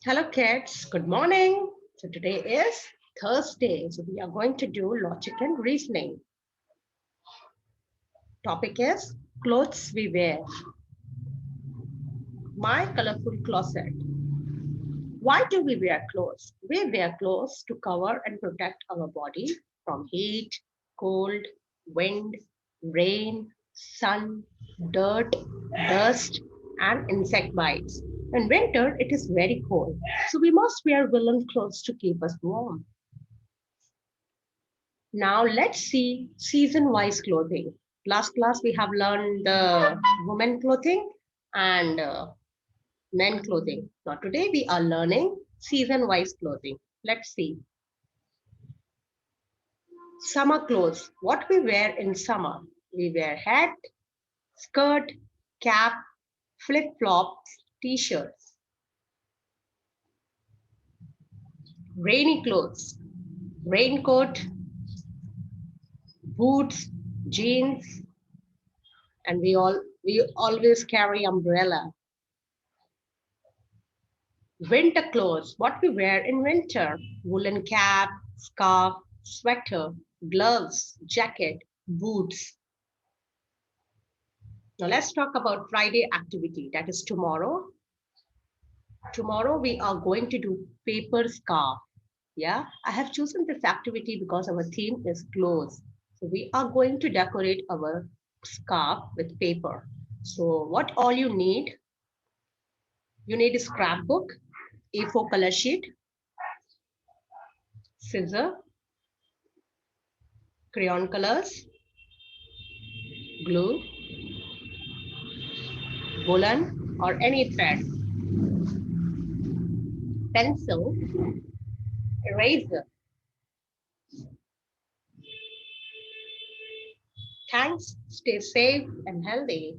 Hello kids, good morning. So today is Thursday. So we are going to do logic and reasoning. Topic is clothes we wear. My colorful closet. Why do we wear clothes? We wear clothes to cover and protect our body from heat, cold, wind, rain, sun, dirt, dust, and insect bites. In winter, it is very cold, so we must wear woolen clothes to keep us warm. Now let's see season-wise clothing. Last class we have learned the women clothing and men clothing. Now today we are learning season-wise clothing. Let's see. Summer clothes. What we wear in summer? We wear hat, skirt, cap, flip-flops, t-shirts. Rainy clothes. Raincoat, boots, jeans, and we always carry umbrella. Winter clothes, what we wear in winter: woolen cap, scarf, sweater, gloves, jacket, boots. Now let's talk about Friday activity, that is tomorrow. Tomorrow we are going to do paper scarf. Yeah, I have chosen this activity because our theme is clothes. So we are going to decorate our scarf with paper. So what all you need? You need a scrapbook, A4 color sheet, scissor, crayon colors, glue, woolen or any thread, pencil, eraser. Thanks, stay safe and healthy.